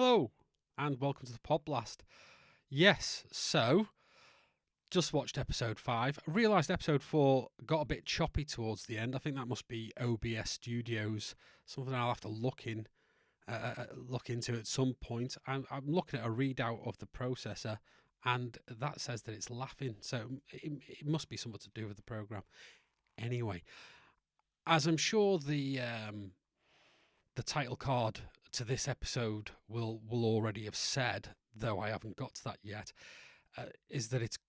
Hello, and welcome to the Pod Blast. Yes, so just watched episode 5. I realised episode 4 got a bit choppy towards the end. I think that must be OBS Studios, something I'll have to look into at some point. I'm looking at a readout of the processor, and that says that it's laughing, so it must be something to do with the program. Anyway, as I'm sure the title card to this episode will already have said, though I haven't got to that yet, is that it's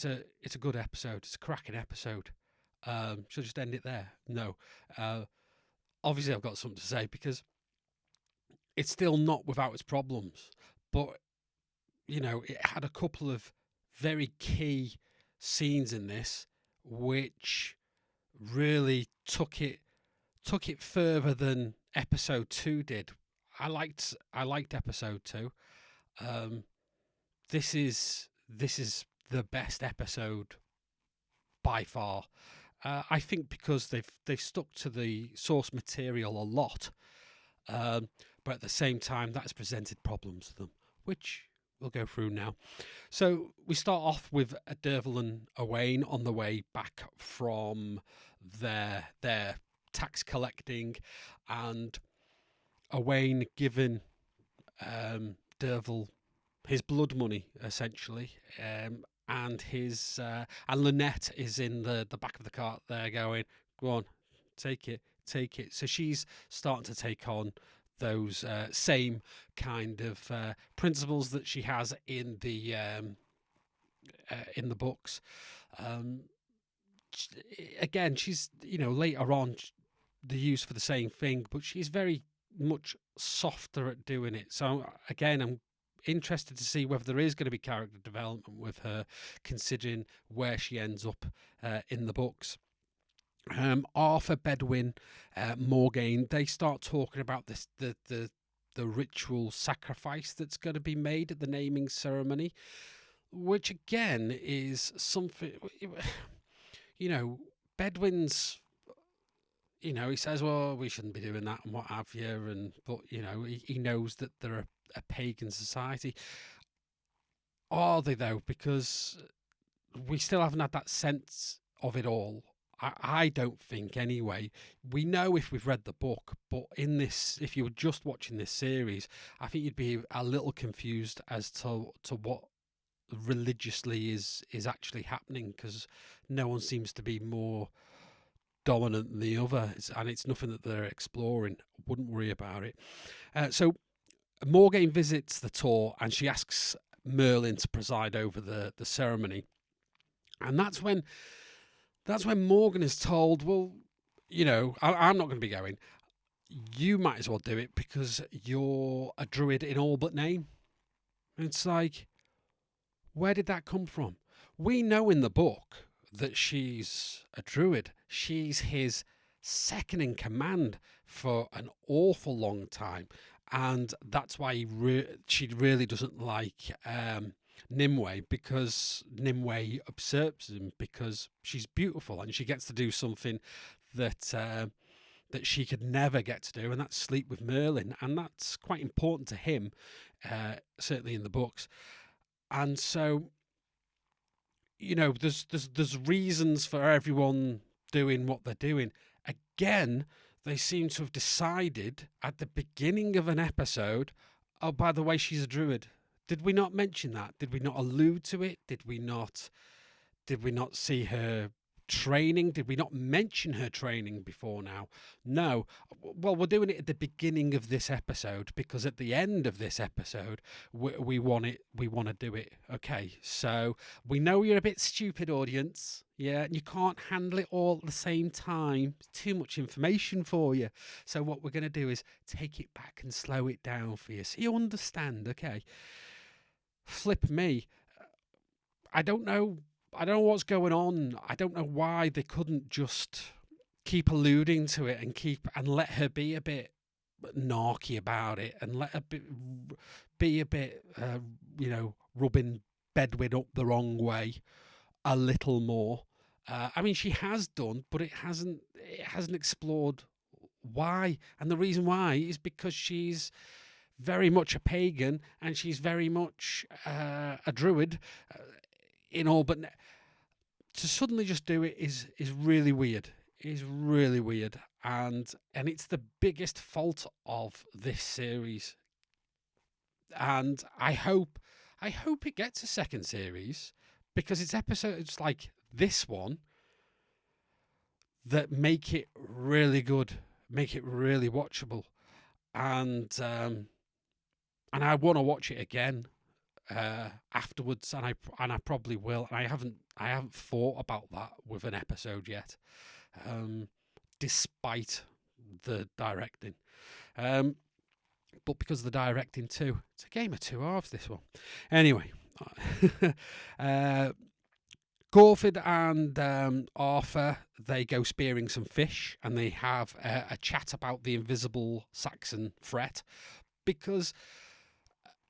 a good episode. It's a cracking episode. Should I just end it there? No. Obviously, I've got something to say because it's still not without its problems, but it had a couple of very key scenes in this which really took it further than episode 2 did. I liked episode 2. This is the best episode by far. I think because they've stuck to the source material a lot, but at the same time that's presented problems to them, which we'll go through now. So we start off with Derval and Owain on the way back from their tax collecting, and Owain giving Derval his blood money essentially, and his and Lynette is in the back of the cart there going, "Go on, take it." So she's starting to take on those same kind of principles that she has in the books. Again, she's later on the use for the same thing, but she's very much softer at doing it. So again, I'm interested to see whether there is going to be character development with her, considering where she ends up in the books. Arthur, Bedwin, Morgaine, they start talking about this the ritual sacrifice that's going to be made at the naming ceremony, which again is something. Bedwin's, he says, well, we shouldn't be doing that and what have you, but he knows that they're a pagan society. Are they though? Because we still haven't had that sense of it all. I don't think anyway. We know if we've read the book, but in this, if you were just watching this series, I think you'd be a little confused as to what religiously is actually happening, because no one seems to be more dominant than the other, and it's nothing that they're exploring. Wouldn't worry about it. So Morgaine visits the Tor, and she asks Merlin to preside over the ceremony, and that's when Morgan is told, well, I'm not going to be going. You might as well do it because you're a druid in all but name. And it's like, where did that come from? We know in the book that she's a druid. She's his second in command for an awful long time. And that's why she really doesn't like Nimue, because Nimue usurps him because she's beautiful and she gets to do something that she could never get to do, and that's sleep with Merlin, and that's quite important to him, certainly in the books. And so, there's reasons for everyone doing what they're doing. Again, they seem to have decided at the beginning of an episode, oh, by the way, she's a druid. Did we not mention that? Did we not allude to it? Did we not see her training? Did we not mention her training before now? No. Well, we're doing it at the beginning of this episode because at the end of this episode, we want to do it. Okay, so we know you're a bit stupid, audience. Yeah, and you can't handle it all at the same time. It's too much information for you. So what we're going to do is take it back and slow it down for you so you understand, okay? Flip me. I don't know what's going on. I don't know why they couldn't just keep alluding to it and let her be a bit narky about it, and let her be a bit, rubbing Bedwin up the wrong way a little more. I mean, she has done, but it hasn't explored why. And the reason why is because she's very much a pagan and she's very much a druid in all, but to suddenly just do it is really weird. Is really weird, and it's the biggest fault of this series. And I hope it gets a second series, because it's episodes like this one that make it really good, make it really watchable, and I want to watch it again afterwards, and I probably will. I haven't thought about that with an episode yet, despite the directing. But because of the directing too, it's a game of two halves, this one. Anyway, Gorford and Arthur, they go spearing some fish, and they have a chat about the invisible Saxon threat, because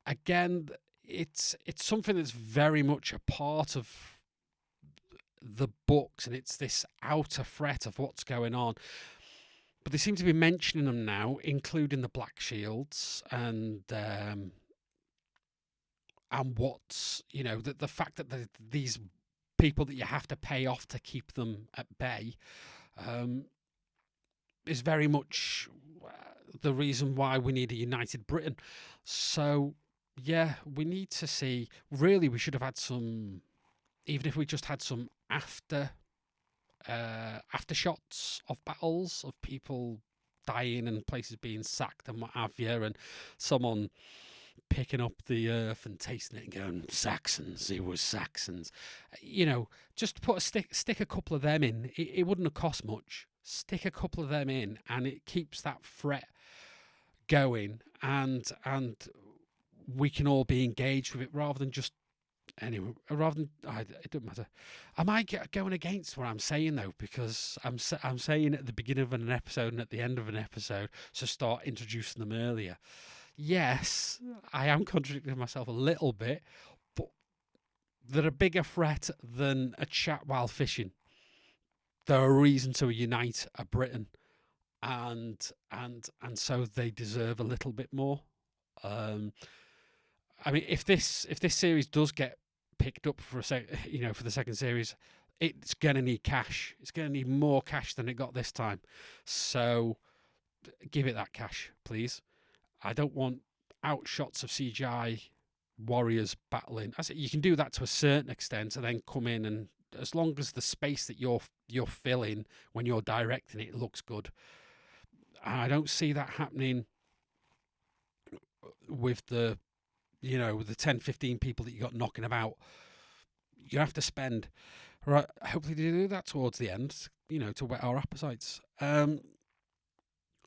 again, it's something that's very much a part of the books, and it's this outer threat of what's going on. But they seem to be mentioning them now, including the Black Shields and what's, you know, the fact that these people that you have to pay off to keep them at bay is very much the reason why we need a united Britain. So yeah, we need to see. Really, we should have had some, even if we just had some aftershots of battles, of people dying and places being sacked and what have you, and someone picking up the earth and tasting it and going, Saxons, it was Saxons. You know, just put stick a couple of them in. It wouldn't have cost much. Stick a couple of them in, and it keeps that threat going, and we can all be engaged with it rather than just. Anyway, rather than it doesn't matter. Am I going against what I'm saying though? Because I'm saying at the beginning of an episode and at the end of an episode, so start introducing them earlier. Yes, I am contradicting myself a little bit, but they're a bigger threat than a chat while fishing. They're a reason to unite a Britain, and so they deserve a little bit more. I mean, if this series does get picked up for for the second series, it's gonna need cash. It's gonna need more cash than it got this time. So give it that cash, please. I don't want outshots of CGI warriors battling. I said you can do that to a certain extent, and then come in, and as long as the space that you're filling when you're directing it looks good. I don't see that happening with the 10, 15 people that you got knocking about. You have to spend, right? Hopefully they do that towards the end, to whet our appetites.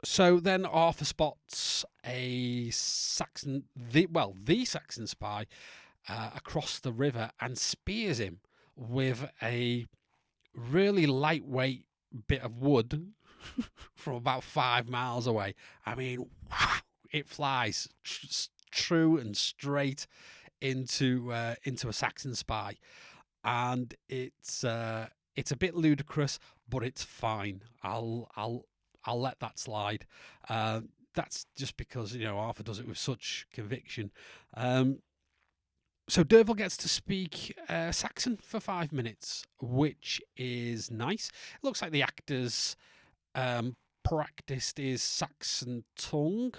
So then Arthur spots a Saxon, the Saxon spy, across the river, and spears him with a really lightweight bit of wood from about 5 miles away. I mean, it flies true and straight into a Saxon spy, and it's a bit ludicrous, but it's fine. I'll let that slide. That's just because Arthur does it with such conviction. So Derval gets to speak Saxon for 5 minutes, which is nice. It looks like the actors practiced his Saxon tongue.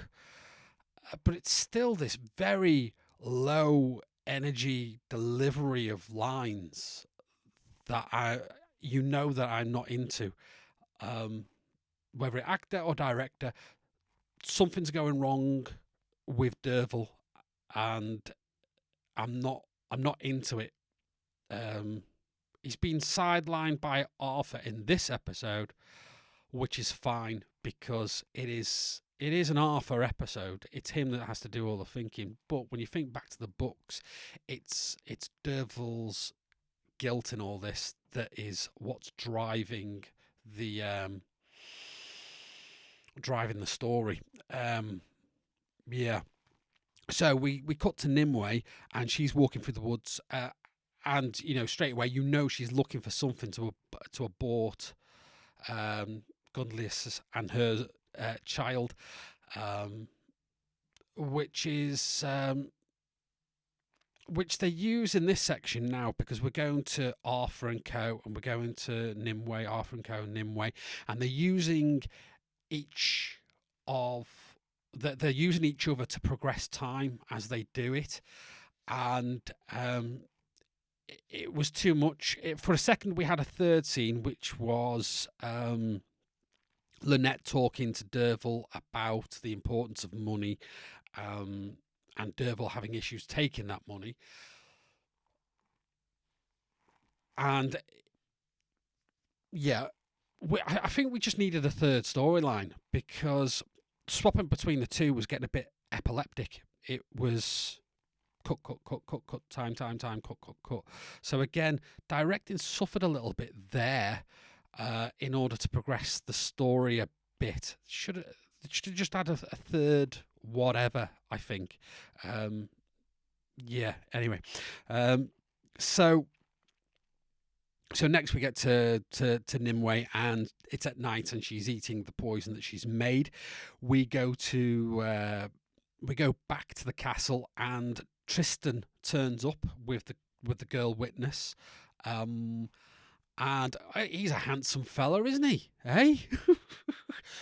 But it's still this very low energy delivery of lines that that I'm not into. Whether it's actor or director, something's going wrong with Derval, and I'm not into it. He's been sidelined by Arthur in this episode, which is fine because it is an Arthur episode. It's him that has to do all the thinking. But when you think back to the books, it's Derval's guilt in all this that is what's driving the story. Yeah. So we cut to Nimue, and she's walking through the woods, and straight away she's looking for something to abort Gunlius and her child. which is which they use in this section now, because we're going to Arthur and Co. and we're going to Nimue, Arthur and Co. and Nimue, and they're using each of they're using each other to progress time as they do it, and it was too much. For a second, we had a third scene, which was Lynette talking to Derval about the importance of money, and Derval having issues taking that money. And yeah, I think we just needed a third storyline, because swapping between the two was getting a bit epileptic. It was cut, time, cut. So again, directing suffered a little bit there in order to progress the story a bit. Should have just had a third whatever, I think. Yeah, anyway. So next we get to Nimue, and it's at night, and she's eating the poison that she's made. We go back to the castle, and Tristan turns up with the girl witness, and he's a handsome fella, isn't he? Hey,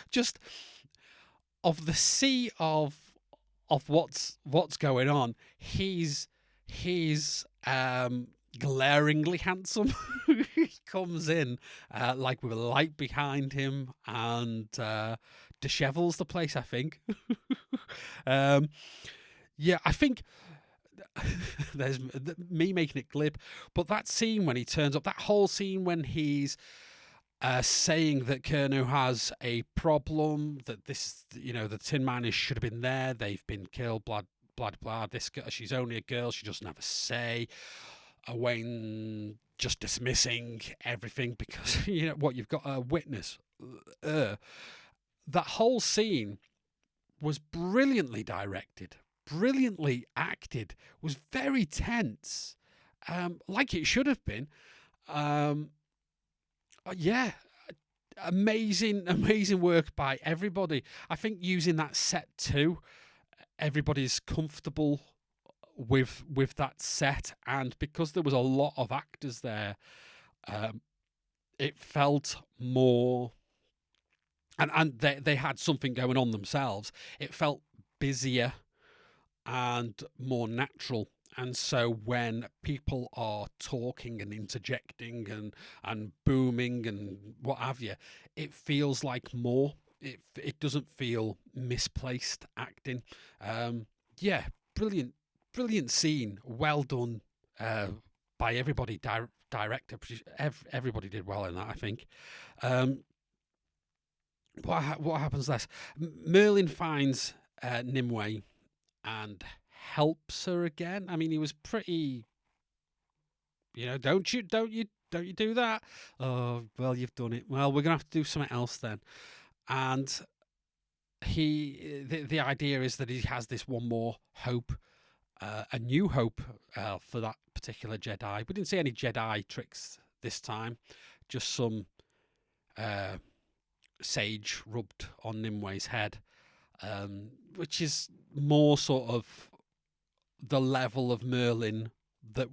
just of the sea of what's going on, he's glaringly handsome. He comes in like with a light behind him, and dishevels the place, I think. Yeah, I think there's me making it glib, but that scene when he turns up, that whole scene when he's saying that Curnow has a problem, that this, the Tin Man should have been there, they've been killed, blah, blah, blah. This girl, she's only a girl, she doesn't have a say. Owain just dismissing everything because, what, you've got a witness. That whole scene was brilliantly directed, brilliantly acted, was very tense, like it should have been. Yeah, amazing work by everybody. I think using that set too, everybody's comfortable with that set, and because there was a lot of actors there, it felt more, and they had something going on themselves. It felt busier and more natural. And so when people are talking and interjecting and booming and what have you, it feels like more. It doesn't feel misplaced acting. Yeah, brilliant scene. Well done by everybody. Director, everybody did well in that, I think. What happens next? Merlin finds Nimue and helps her again. I mean, he was pretty, don't you do that. Oh, well, you've done it. Well, we're gonna have to do something else then. And the idea is that he has this one more hope, a new hope for that particular Jedi. We didn't see any Jedi tricks this time, just some sage rubbed on Nimue's head, which is more sort of the level of Merlin that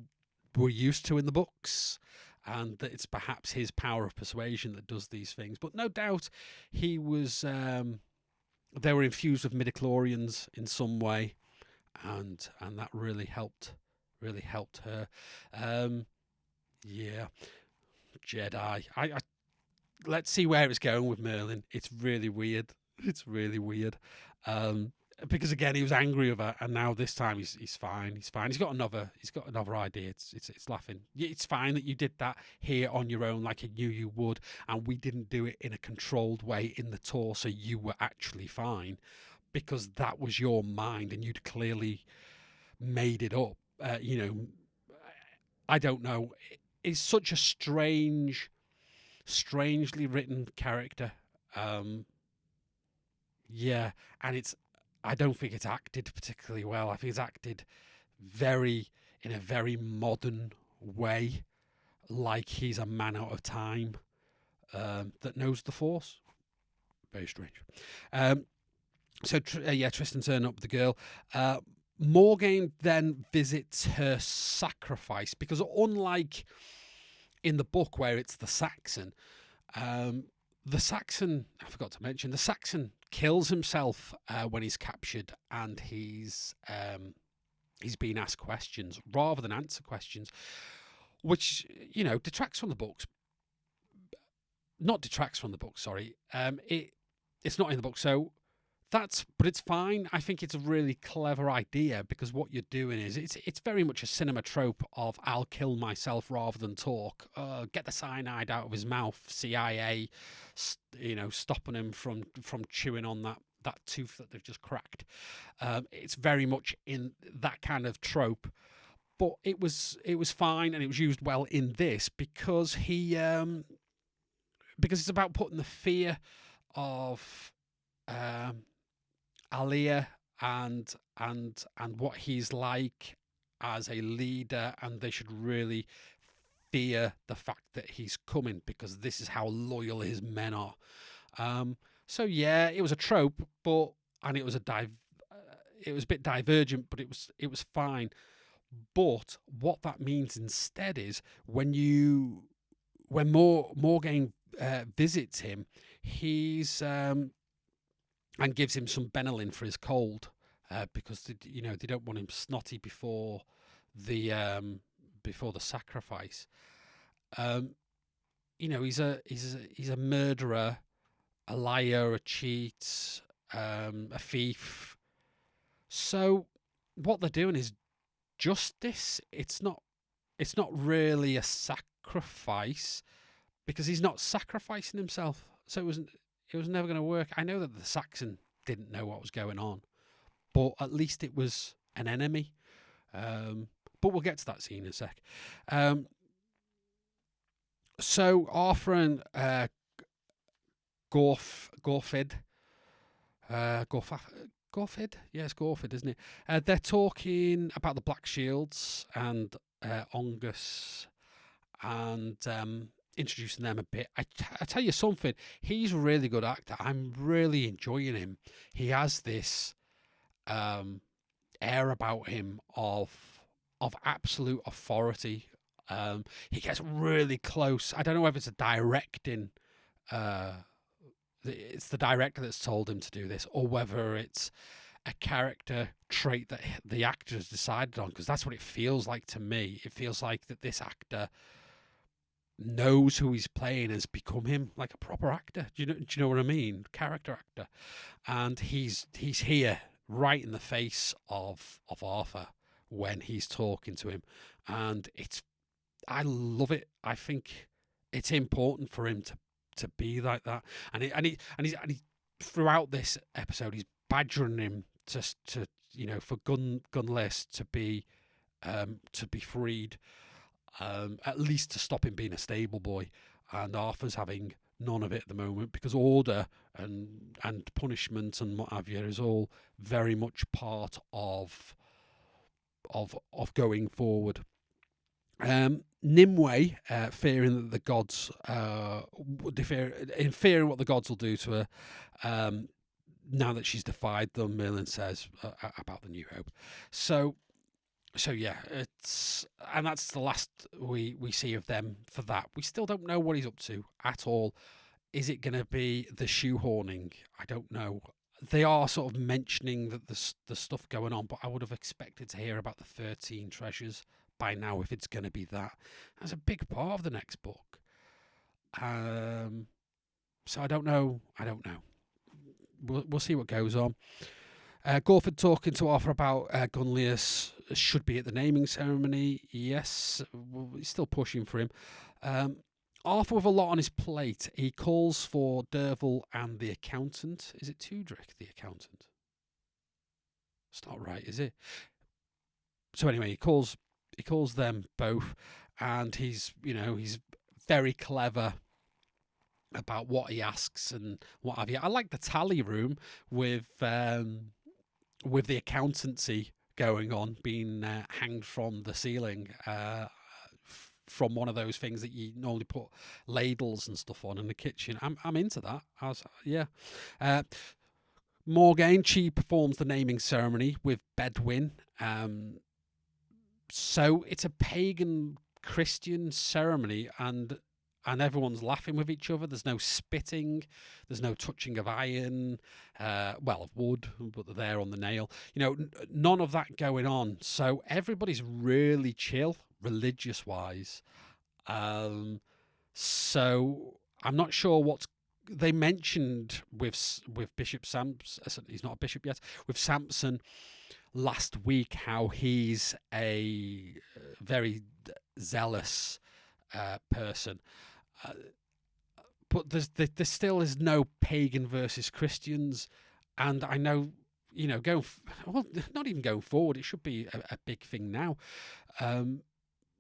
we're used to in the books, and that it's perhaps his power of persuasion that does these things. But no doubt he was, they were infused with midichlorians in some way, and that really helped her. Yeah, Jedi. I let's see where it's going with Merlin. It's really weird. Because again, he was angry with her, and now this time he's fine. He's got another idea. It's laughing. It's fine that you did that here on your own, like I knew you would, and we didn't do it in a controlled way in the tour, so you were actually fine, because that was your mind, and you'd clearly made it up. I don't know. It's such a strangely written character. Yeah, and I don't think it's acted particularly well. I think it's acted in a very modern way, like he's a man out of time that knows the Force. Very strange. So yeah, Tristan turning up with the girl. Morgaine then visits her sacrifice because, unlike in the book where it's the Saxon, um, the Saxon, I forgot to mention, the Saxon kills himself when he's captured, and he's being asked questions rather than answer questions, which detracts from the books. Not detracts from the book. Sorry, it's not in the book, so but it's fine. I think it's a really clever idea because what you're doing is it's very much a cinema trope of I'll kill myself rather than talk. Get the cyanide out of his mouth. CIA, stopping him from chewing on that tooth that they've just cracked. It's very much in that kind of trope, but it was fine and it was used well in this because because it's about putting the fear of Alia and what he's like as a leader, and they should really fear the fact that he's coming because this is how loyal his men are. So yeah, it was a trope, and it was it was a bit divergent, but it was fine. But what that means instead is when Morgaine visits him, he's and gives him some Benylin for his cold because they don't want him snotty before the sacrifice. He's a murderer, a liar, a cheat, a thief. So what they're doing is justice. It's not really a sacrifice because he's not sacrificing himself. So it was never going to work. I know that the Saxon didn't know what was going on, but at least it was an enemy. But we'll get to that scene in a sec. So Arthur and Gorfyd, Gorfyd? Yeah, it's Gorfyd, isn't it? They're talking about the Black Shields and Ongus and introducing them a bit. I tell you something, he's a really good actor. I'm really enjoying him. He has this air about him of absolute authority. He gets really close. I don't know if it's a directing. It's the director that's told him to do this, or whether it's a character trait that the actor has decided on. Because that's what it feels like to me. It feels like that this actor knows who he's playing, has become him, like a proper actor. Do you know what I mean? Character actor, and he's here right in the face of Arthur when he's talking to him, and I love it. I think it's important for him to be like that, and he throughout this episode he's badgering him to for Gunless to be freed. At least to stop him being a stable boy, and Arthur's having none of it at the moment because order and punishment and what have you is all very much part of going forward. Nimue, fearing that the gods, fearing what the gods will do to her, now that she's defied them, Merlin says about the New Hope. So yeah, and that's the last we see of them for that. We still don't know what he's up to at all. Is it going to be the shoehorning? I don't know. They are sort of mentioning that the stuff going on, but I would have expected to hear about the 13 treasures by now if it's going to be that. That's a big part of the next book. So I don't know. We'll see what goes on. Gorfyd talking to Arthur about Gunlius should be at the naming ceremony. Yes, he's still pushing for him. Arthur with a lot on his plate. He calls for Derval and the accountant. Is it Tudrick, the accountant? It's not right, is it? So anyway, he calls them both, and he's very clever about what he asks and what have you. I like the tally room with the accountancy going on, being hanged from the ceiling from one of those things that you normally put ladles and stuff on in the kitchen. I'm into that. Morgaine, she performs the naming ceremony with Bedwin. So it's a pagan Christian ceremony, and everyone's laughing with each other. There's no spitting, there's no touching of iron, of wood, but they're there on the nail. None of that going on. So everybody's really chill, religious wise. So I'm not sure what's they mentioned with Bishop Samson. He's not a bishop yet. With Samson last week, how he's a very zealous person, but there still is no pagan versus Christians, and I know not even going forward, it should be a big thing now.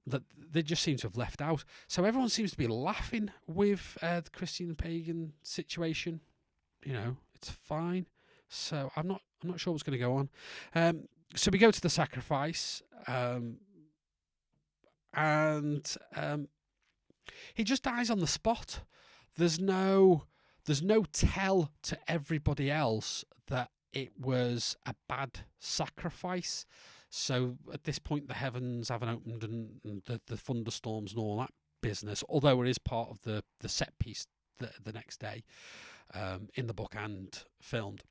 That they just seem to have left out. So everyone seems to be laughing with the Christian pagan situation. It's fine. So I'm not sure what's going to go on. So we go to the sacrifice, and he just dies on the spot. There's no tell to everybody else that it was a bad sacrifice. So at this point, the heavens haven't opened and the thunderstorms and all that business, although it is part of the set piece the next day in the book and filmed.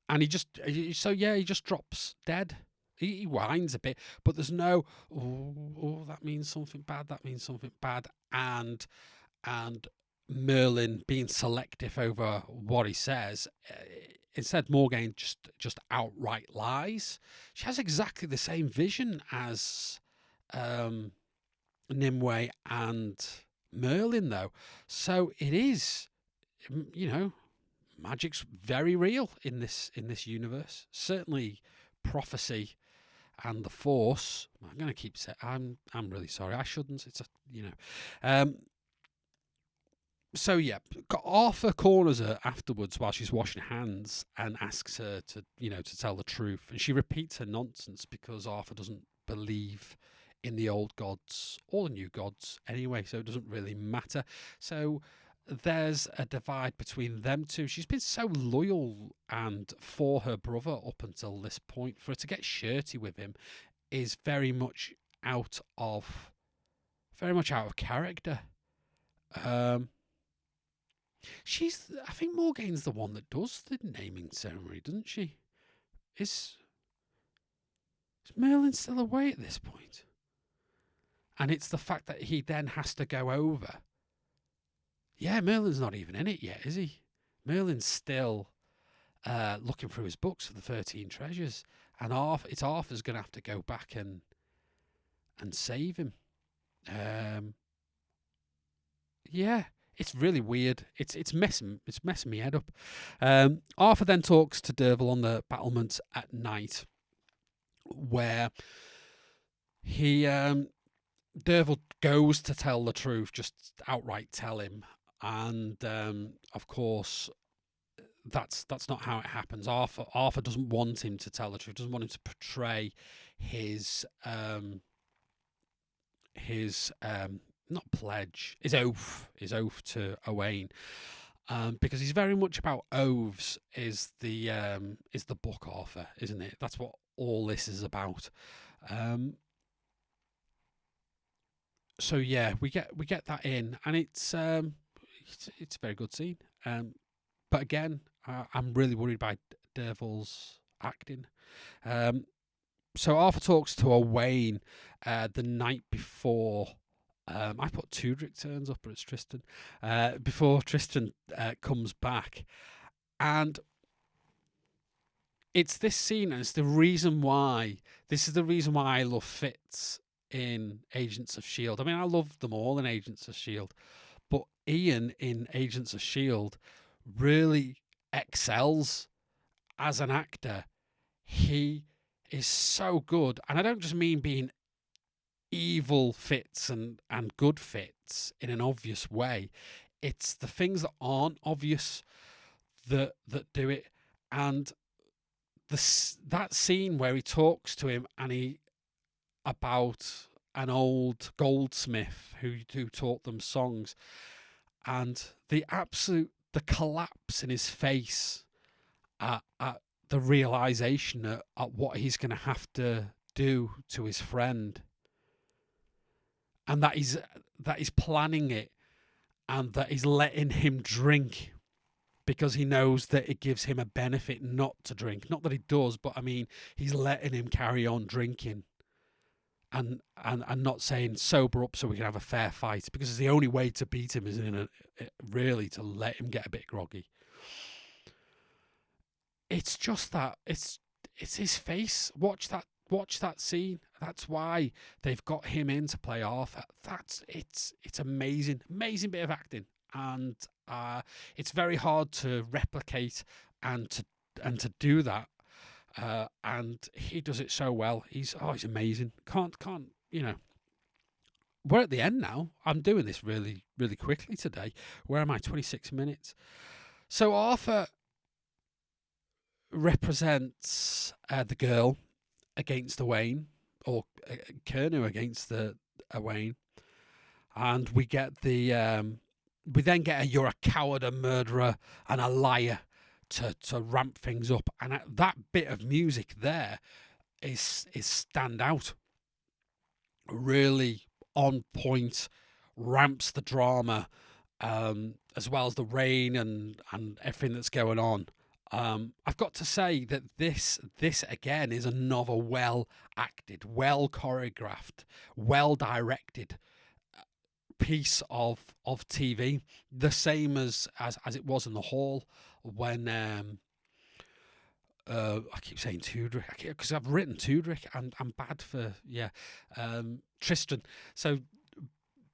And he just drops dead. He whines a bit, but there's no, that means something bad, that means something bad. And Merlin being selective over what he says. Instead, Morgaine just outright lies. She has exactly the same vision as Nimue and Merlin, though. So it is, magic's very real in this universe. Certainly, prophecy and the Force. I'm going to keep saying. I'm really sorry. I shouldn't. It's So yeah, Arthur corners her afterwards while she's washing hands and asks her to tell the truth, and she repeats her nonsense because Arthur doesn't believe in the old gods or the new gods anyway, so it doesn't really matter. So there's a divide between them two. She's been so loyal and for her brother up until this point. For her to get shirty with him is very much out of character. I think Morgaine's the one that does the naming ceremony, doesn't she? Is Merlin still away at this point? And it's the fact that he then has to go over. Yeah, Merlin's not even in it yet, is he? Merlin's still looking through his books for the 13 treasures. And Arthur's going to have to go back and save him. Yeah. It's really weird. It's messing me head up. Arthur then talks to Derval on the battlements at night, where he Derval goes to tell the truth, just outright tell him, and of course that's not how it happens. Arthur doesn't want him to tell the truth. Doesn't want him to portray his not pledge, his oath to Owain, because he's very much about oaths. Is the book Arthur, isn't it? That's what all this is about. So yeah, we get that in, and it's a very good scene. But again, I'm really worried by Derval's acting. So Arthur talks to Owain the night before. I put Tudrick turns up, but it's Tristan. Before Tristan comes back. And it's this scene, and it's the reason why. This is the reason why I love Fitz in Agents of S.H.I.E.L.D. I mean, I love them all in Agents of S.H.I.E.L.D. But Ian in Agents of S.H.I.E.L.D. really excels as an actor. He is so good. And I don't just mean being evil Fitz and good Fitz in an obvious way. It's the things that aren't obvious that do it. And that scene where he talks to him about an old goldsmith who taught them songs, and the collapse in his face at the realization at what he's going to have to do to his friend, and that he's planning it, and that he's letting him drink because he knows that it gives him a benefit not to drink. Not that he does, but I mean, he's letting him carry on drinking, and not saying sober up so we can have a fair fight, because the only way to beat him is really to let him get a bit groggy. It's just that it's his face. Watch that scene. That's why they've got him in to play Arthur. It's amazing bit of acting, and it's very hard to replicate and to do that. And he does it so well. He's amazing. Can't we're at the end now. I'm doing this really, really quickly today. Where am I? 26 minutes. So Arthur represents the girl against Owain, or Cernuh against the Owain, and we get we then get a "you're a coward, a murderer, and a liar" to ramp things up, and that bit of music there is stand out, really on point, ramps the drama, as well as the rain and everything that's going on. I've got to say that this again is another well acted, well choreographed, well directed piece of TV. The same as it was in the hall when I keep saying Tudor because I've written Tudoric, and I'm bad for Tristan. So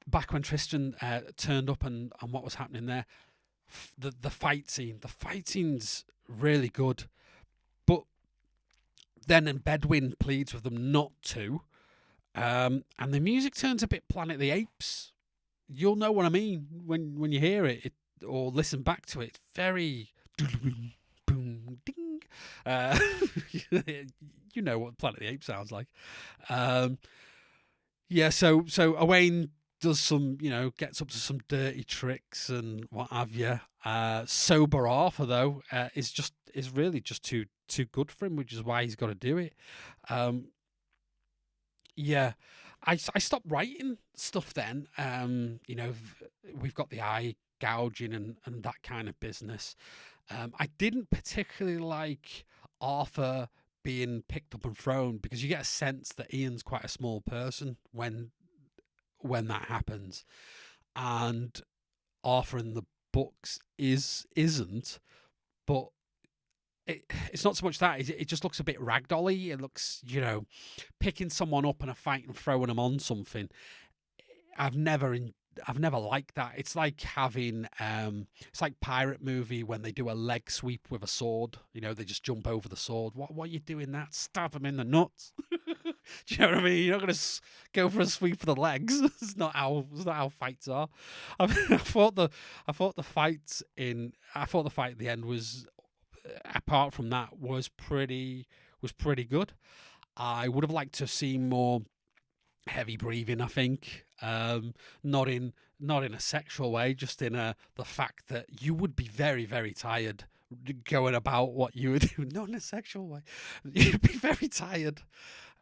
back when Tristan turned up and what was happening there, the fight scene's really good, but then Bedwin pleads with them not to, and the music turns a bit Planet of the Apes. You'll know what I mean when you hear it or listen back to it. Very boom ding. You know what Planet of the Apes sounds like. So Owain does some, gets up to some dirty tricks and what have you. Sober Arthur though is really just too good for him, which is why he's got to do it. I stopped writing stuff then. We've got the eye gouging and that kind of business. I didn't particularly like Arthur being picked up and thrown, because you get a sense that Ian's quite a small person when that happens, and Arthur in the books isn't, but it's not so much that, it just looks a bit ragdolly. It looks, picking someone up in a fight and throwing them on something. I've never liked that. It's like having it's like Pirate Movie when they do a leg sweep with a sword. They just jump over the sword. What are you doing that? Stab them in the nuts. Do you know what I mean? You're not going to go for a sweep for the legs. It's not how fights are. I thought the fight at the end was, apart from that, was pretty good. I would have liked to see more heavy breathing, I think. Not in a sexual way, just in the fact that you would be very, very tired going about what you were doing. Not in a sexual way. You'd be very tired.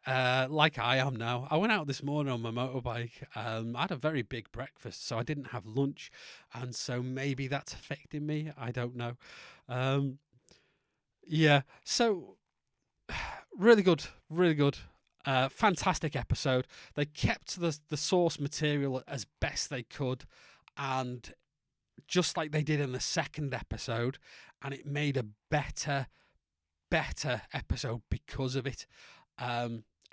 Like I am now. I went out this morning on my motorbike. I had a very big breakfast, so I didn't have lunch, and so maybe that's affecting me. I don't know. So really good. Fantastic episode. They kept the source material as best they could, and just like they did in the second episode, and it made a better episode because of it.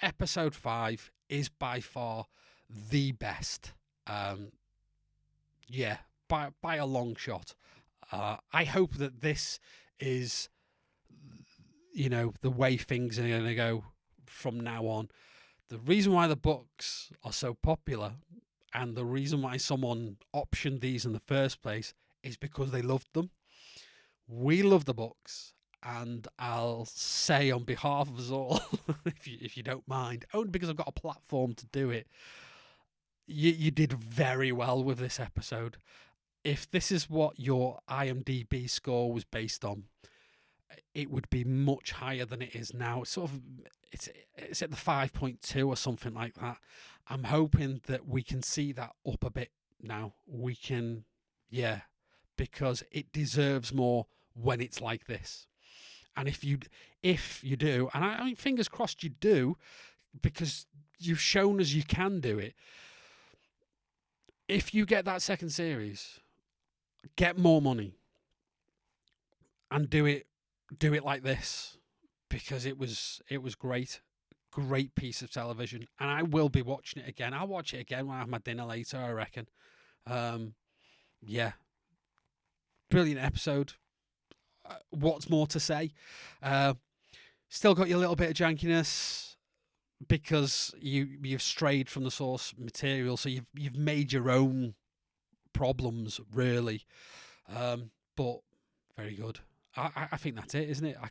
Episode 5 is by far the best. By a long shot. I hope that this is, the way things are going to go from now on. The reason why the books are so popular, and the reason why someone optioned these in the first place, is because they loved them. We love the books, and I'll say on behalf of us all, if you don't mind, only because I've got a platform to do it, you did very well with this episode. If this is what your IMDb score was based on, it would be much higher than it is now. It's at the 5.2 or something like that. I'm hoping that we can see that up a bit now. We can, yeah, because it deserves more when it's like this. And if you do, and I mean, fingers crossed you do, because you've shown us you can do it. If you get that second series, get more money and do it like this, because it was great piece of television, and I will be watching it again. I'll watch it again when I have my dinner later, I reckon. Yeah, brilliant episode. What's more to say? Still got your little bit of jankiness because you've strayed from the source material, so you've made your own problems, really. But very good. I think that's it, isn't it? I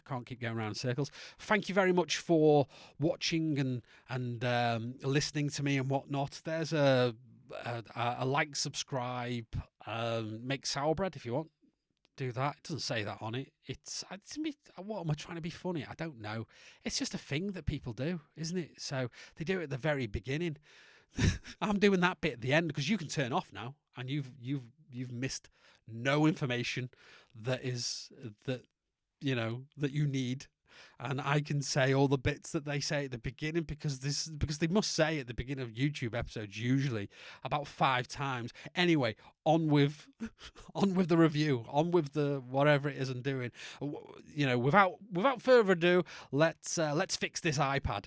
can't keep going around in circles. Thank you very much for watching and listening to me and whatnot. There's a like, subscribe, make sauerbraten if you want. Do that. It doesn't say that on it. What am I trying to be funny? I don't know. It's just a thing that people do, isn't it? So they do it at the very beginning. I'm doing that bit at the end because you can turn off now, and you've missed no information that you need. And I can say all the bits that they say at the beginning because they must say at the beginning of YouTube episodes usually about 5 times. Anyway, on with the review, on with the whatever it is I'm doing. Without further ado, let's fix this iPad.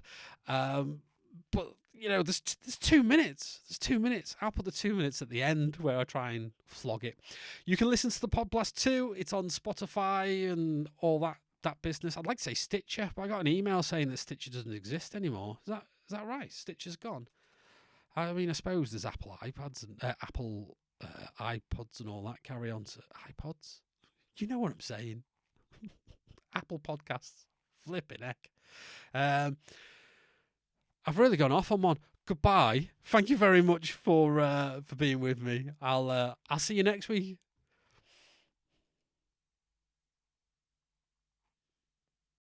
But there's 2 minutes. There's 2 minutes. I'll put the 2 minutes at the end where I try and flog it. You can listen to the Podblast too. It's on Spotify and all that business. I'd like to say Stitcher, but I got an email saying that Stitcher doesn't exist anymore. Is that right? Stitcher's gone. I mean, I suppose there's Apple iPads and Apple iPods and all that carry on to iPods. You know what I'm saying? Apple Podcasts, flipping heck. I've really gone off on one. Goodbye. Thank you very much for being with me. I'll see you next week.